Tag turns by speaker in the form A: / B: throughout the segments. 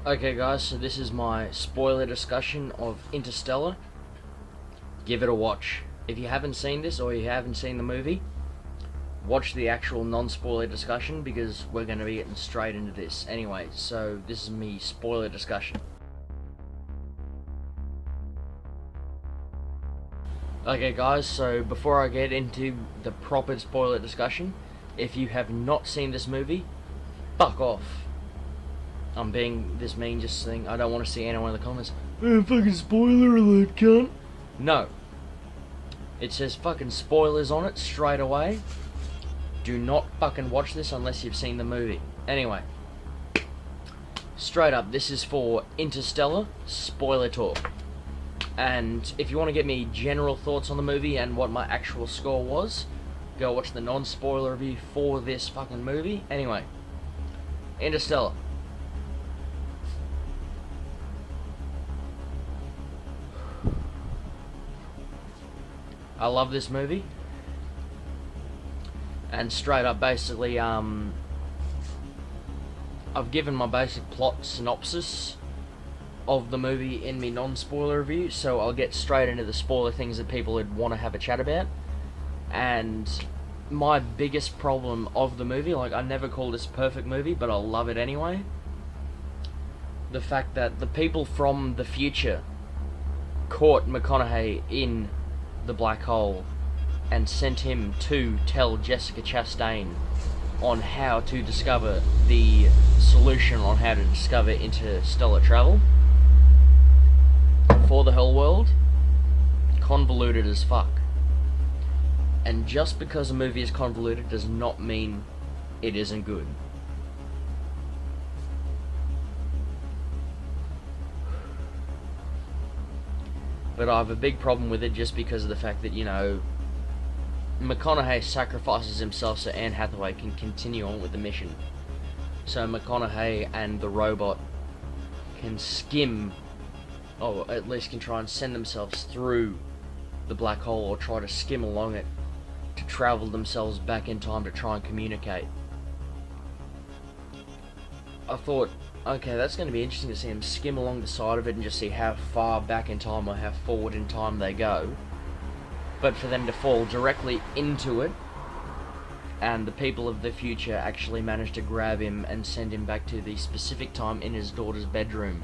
A: Okay guys, so this is my spoiler discussion of Interstellar. Give it a watch. If you haven't seen this or you haven't seen the movie, watch the actual non-spoiler discussion because we're going to be getting straight into this. Anyway, so this is me spoiler discussion. Okay guys, so before I get into the proper spoiler discussion, if you have not seen this movie, fuck off. I'm being this mean just saying I don't want to see anyone in the comments, fucking spoiler alert, cunt. No. It says fucking spoilers on it straight away. Do not fucking watch this unless you've seen the movie. Anyway. Straight up, this is for Interstellar spoiler talk. And if you want to get me general thoughts on the movie and what my actual score was, go watch the non-spoiler review for this fucking movie. Anyway. Interstellar. I love this movie, and straight up basically I've given my basic plot synopsis of the movie in my non-spoiler review, so I'll get straight into the spoiler things that people would want to have a chat about. And my biggest problem of the movie, like I never call this a perfect movie, but I love it anyway, the fact that the people from the future caught McConaughey in the black hole and sent him to tell Jessica Chastain on how to discover the solution on how to discover interstellar travel for the whole world. Convoluted as fuck. And just because a movie is convoluted does not mean it isn't good. But I have a big problem with it just because of the fact that, you know, McConaughey sacrifices himself so Anne Hathaway can continue on with the mission. So McConaughey and the robot can skim, or at least can try and send themselves through the black hole, or try to skim along it to travel themselves back in time to try and communicate. I thought, okay, that's going to be interesting to see them skim along the side of it and just see how far back in time or how forward in time they go. But for them to fall directly into it, and the people of the future actually manage to grab him and send him back to the specific time in his daughter's bedroom.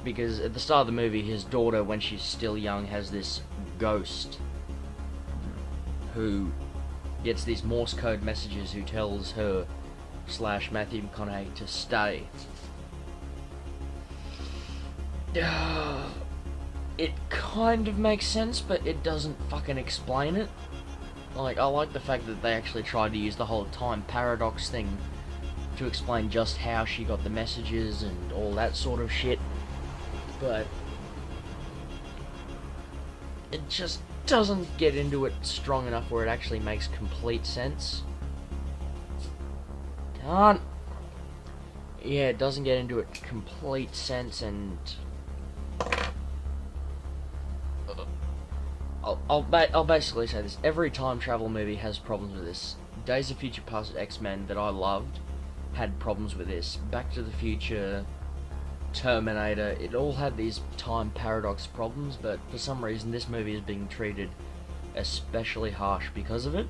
A: Because at the start of the movie, his daughter, when she's still young, has this ghost who gets these Morse code messages who tells her / Matthew McConaughey to stay. It kind of makes sense, but it doesn't fucking explain it. Like, I like the fact that they actually tried to use the whole time paradox thing to explain just how she got the messages and all that sort of shit, but it just doesn't get into it strong enough where it actually makes complete sense. Can't. Yeah, it doesn't get into it complete sense, and I'll basically say this: every time travel movie has problems with this. Days of Future Past, X-Men that I loved had problems with this. Back to the Future, Terminator, it all had these time paradox problems, but for some reason this movie is being treated especially harsh because of it.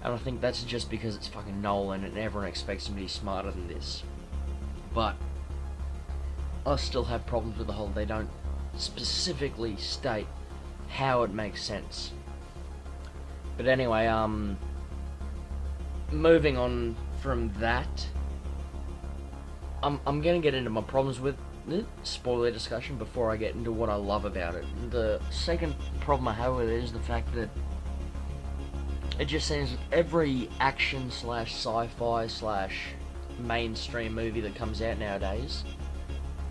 A: And I think that's just because it's fucking Nolan and everyone expects him to be smarter than this. But I still have problems with the whole, they don't specifically state how it makes sense. But anyway, moving on from that, I'm gonna get into my problems with the spoiler discussion before I get into what I love about it. The second problem I have with it is the fact that it just seems with every action / sci-fi / mainstream movie that comes out nowadays,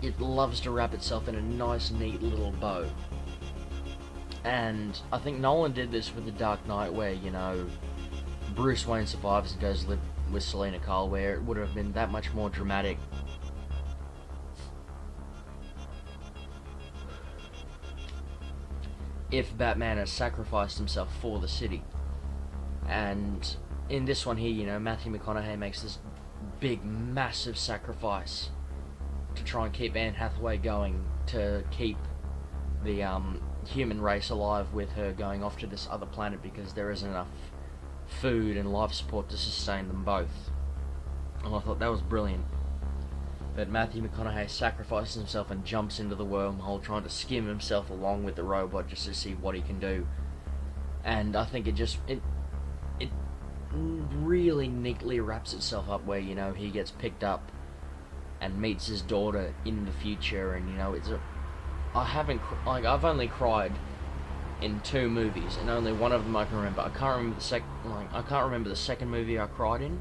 A: it loves to wrap itself in a nice, neat little bow. And I think Nolan did this with The Dark Knight, where, you know, Bruce Wayne survives and goes to live with Selena Kyle, where it would have been that much more dramatic. If Batman had sacrificed himself for the city. And in this one here, you know, Matthew McConaughey makes this big, massive sacrifice to try and keep Anne Hathaway going, to keep the human race alive, with her going off to this other planet because there isn't enough food and life support to sustain them both. And I thought that was brilliant. But Matthew McConaughey sacrifices himself and jumps into the wormhole, trying to skim himself along with the robot just to see what he can do. And I think it really neatly wraps itself up where, you know, he gets picked up and meets his daughter in the future, and, you know, I've only cried in 2 movies, and only one of them I can remember. I can't remember the second movie I cried in,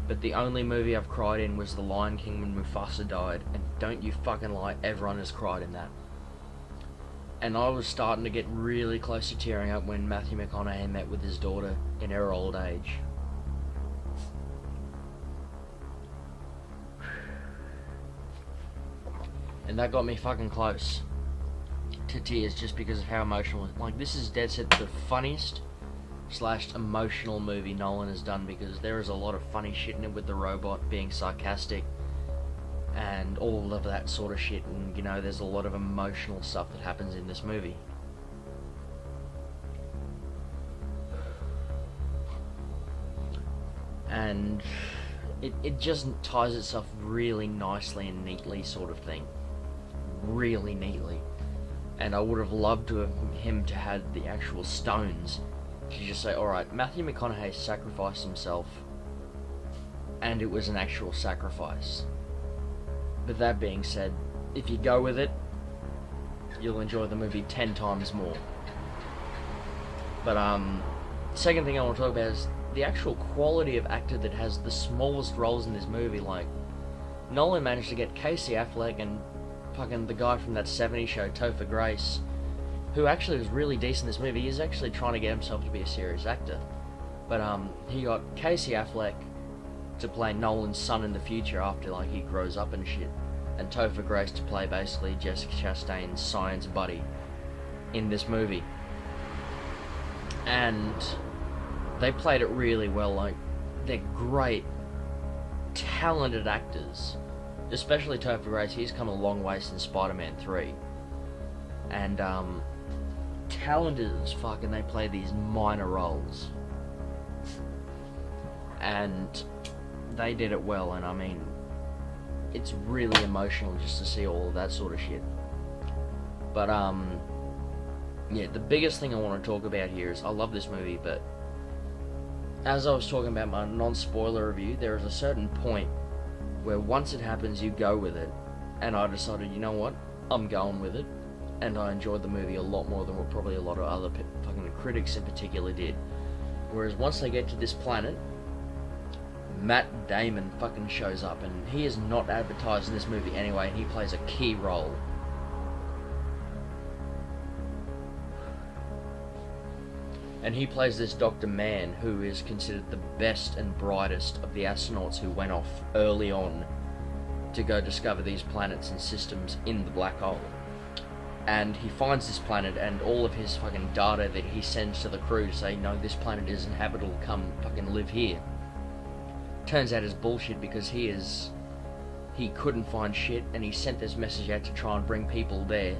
A: but the only movie I've cried in was The Lion King when Mufasa died, and don't you fucking lie, everyone has cried in that. And I was starting to get really close to tearing up when Matthew McConaughey met with his daughter in her old age. And that got me fucking close to tears just because of how emotional it was. Like, this is dead set the funniest / emotional movie Nolan has done, because there is a lot of funny shit in it with the robot being sarcastic and all of that sort of shit, and, you know, there's a lot of emotional stuff that happens in this movie. And it just ties itself really nicely and neatly, sort of thing. Really neatly. And I would have loved to have him to had the actual stones to just say, alright, Matthew McConaughey sacrificed himself, and it was an actual sacrifice. But that being said, if you go with it, you'll enjoy the movie 10 times more. But second thing I want to talk about is the actual quality of actor that has the smallest roles in this movie. Like, Nolan managed to get Casey Affleck and fucking the guy from that 70s show, Topher Grace, who actually was really decent in this movie. He's actually trying to get himself to be a serious actor. But he got Casey Affleck to play Nolan's son in the future after, like, he grows up and shit, and Topher Grace to play basically Jessica Chastain's science buddy in this movie. And they played it really well. Like, they're great, talented actors. Especially Topher Grace, he's come a long way since Spider-Man 3. And, talented as fuck, and they play these minor roles. And they did it well, and I mean, it's really emotional just to see all of that sort of shit. But, yeah, the biggest thing I want to talk about here is, I love this movie, but as I was talking about my non-spoiler review, there is a certain point where once it happens, you go with it. And I decided, you know what? I'm going with it. And I enjoyed the movie a lot more than what probably a lot of other fucking critics in particular did. Whereas once they get to this planet, Matt Damon fucking shows up, and he is not advertised in this movie anyway, and he plays a key role. And he plays this Dr. Mann, who is considered the best and brightest of the astronauts who went off early on to go discover these planets and systems in the black hole. And he finds this planet, and all of his fucking data that he sends to the crew to say, no, this planet is inhabitable, come fucking live here, turns out is bullshit, because he couldn't find shit, and he sent this message out to try and bring people there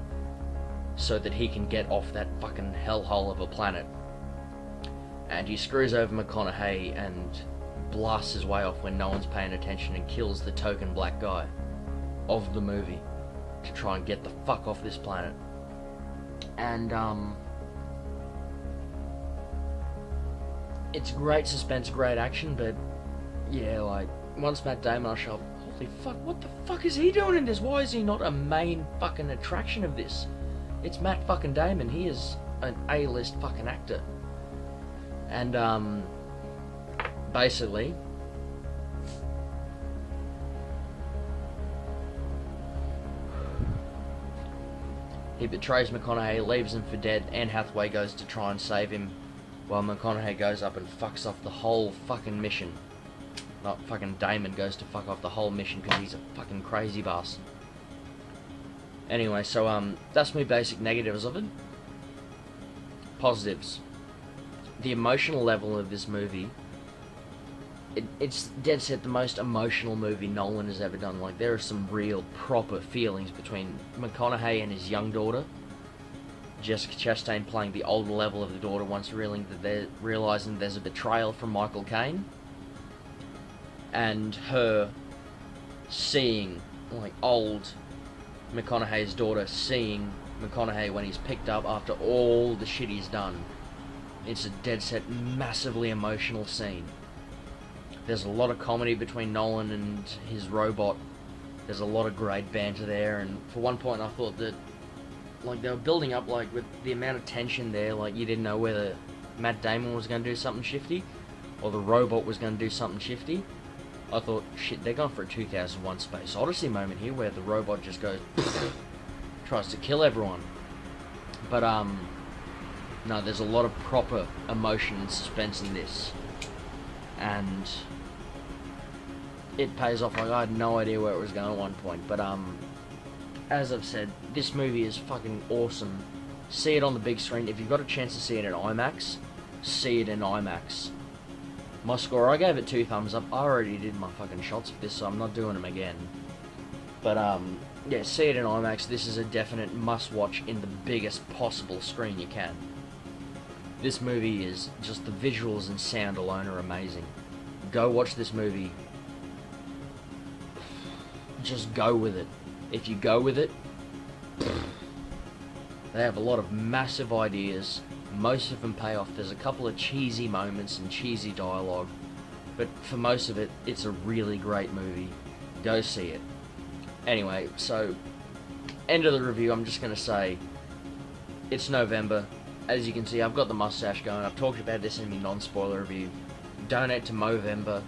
A: so that he can get off that fucking hellhole of a planet. And he screws over McConaughey and blasts his way off when no one's paying attention, and kills the token black guy of the movie to try and get the fuck off this planet. And it's great suspense, great action, but yeah, like, once Matt Damon show up, holy fuck, what the fuck is he doing in this? Why is he not a main fucking attraction of this? It's Matt fucking Damon. He is an A-list fucking actor. And basically, he betrays McConaughey, leaves him for dead. Anne Hathaway goes to try and save him, while McConaughey goes up and fucks off the whole fucking mission. Not fucking Damon goes to fuck off the whole mission because he's a fucking crazy bastard. Anyway, so that's my basic negatives of it. Positives. The emotional level of this movie it's dead set the most emotional movie Nolan has ever done. Like, there are some real proper feelings between McConaughey and his young daughter. Jessica Chastain playing the older level of the daughter once realizing there's a betrayal from Michael Caine. And her seeing, like, old McConaughey's daughter seeing McConaughey when he's picked up after all the shit he's done. It's a dead set, massively emotional scene. There's a lot of comedy between Nolan and his robot. There's a lot of great banter there, and for one point I thought that, like, they were building up, like, with the amount of tension there, like, you didn't know whether Matt Damon was going to do something shifty or the robot was going to do something shifty. I thought, shit, they're going for a 2001 Space Odyssey moment here where the robot just goes tries to kill everyone. But no, there's a lot of proper emotion and suspense in this, and it pays off. Like, I had no idea where it was going at one point, but as I've said, this movie is fucking awesome. See it on the big screen. If you've got a chance to see it in IMAX, see it in IMAX. My score, I gave it 2 thumbs up. I already did my fucking shots of this, so I'm not doing them again. But yeah, see it in IMAX. This is a definite must-watch in the biggest possible screen you can. This movie is just, the visuals and sound alone are amazing. Go watch this movie. Just go with it. If you go with it, they have a lot of massive ideas. Most of them pay off. There's a couple of cheesy moments and cheesy dialogue, but for most of it, it's a really great movie. Go see it. Anyway, so, end of the review, I'm just going to say, it's November. As you can see, I've got the mustache going. I've talked about this in my non-spoiler review. Donate to Movember.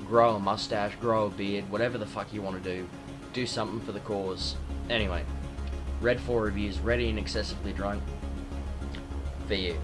A: Grow a mustache, grow a beard, whatever the fuck you want to do. Do something for the cause. Anyway, RED4 reviews, ready and excessively drunk. For you.